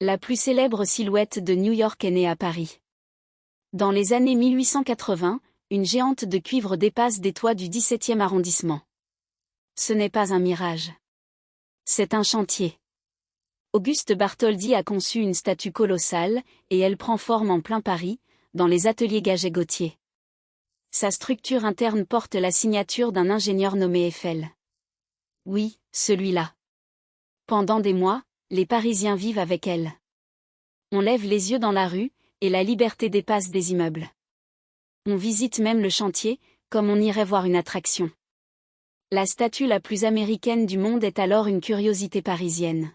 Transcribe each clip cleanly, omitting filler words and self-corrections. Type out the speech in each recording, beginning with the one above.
La plus célèbre silhouette de New York est née à Paris. Dans les années 1880, une géante de cuivre dépasse des toits du 17e arrondissement. Ce n'est pas un mirage. C'est un chantier. Auguste Bartholdi a conçu une statue colossale, et elle prend forme en plein Paris, dans les ateliers Gaget-Gauthier. Sa structure interne porte la signature d'un ingénieur nommé Eiffel. Oui, celui-là. Pendant des mois, les Parisiens vivent avec elle. On lève les yeux dans la rue, et la liberté dépasse des immeubles. On visite même le chantier, comme on irait voir une attraction. La statue la plus américaine du monde est alors une curiosité parisienne.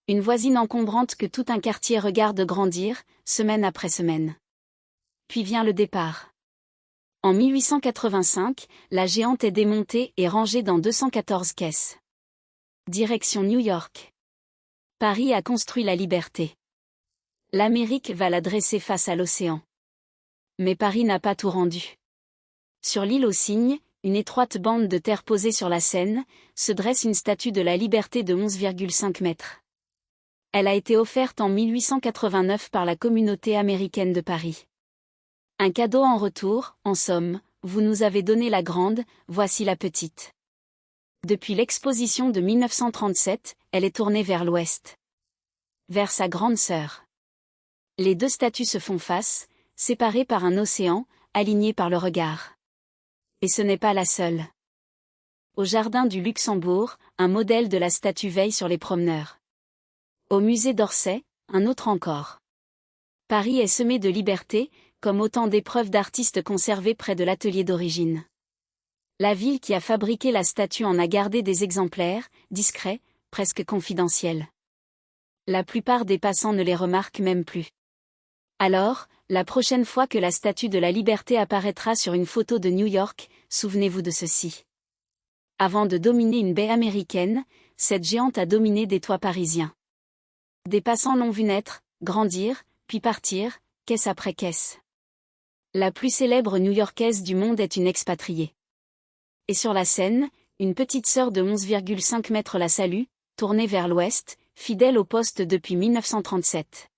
Une voisine encombrante que tout un quartier regarde grandir, semaine après semaine. Puis vient le départ. En 1885, la géante est démontée et rangée dans 214 caisses. Direction New York. Paris a construit la liberté. L'Amérique va la dresser face à l'océan. Mais Paris n'a pas tout rendu. Sur l'île aux Cygnes, une étroite bande de terre posée sur la Seine, se dresse une statue de la liberté de 11,5 mètres. Elle a été offerte en 1889 par la communauté américaine de Paris. Un cadeau en retour, en somme, vous nous avez donné la grande, voici la petite. Depuis l'exposition de 1937, elle est tournée vers l'ouest. Vers sa grande sœur. Les deux statues se font face, séparées par un océan, alignées par le regard. Et ce n'est pas la seule. Au Jardin du Luxembourg, un modèle de la statue veille sur les promeneurs. Au musée d'Orsay, un autre encore. Paris est semé de liberté, comme autant d'épreuves d'artistes conservées près de l'atelier d'origine. La ville qui a fabriqué la statue en a gardé des exemplaires, discrets, presque confidentiels. La plupart des passants ne les remarquent même plus. Alors, la prochaine fois que la statue de la liberté apparaîtra sur une photo de New York, souvenez-vous de ceci. Avant de dominer une baie américaine, cette géante a dominé des toits parisiens. Des passants l'ont vu naître, grandir, puis partir, caisse après caisse. La plus célèbre New-Yorkaise du monde est une expatriée. Et sur la Seine, une petite sœur de 11,5 mètres la salue, tournée vers l'ouest, fidèle au poste depuis 1937.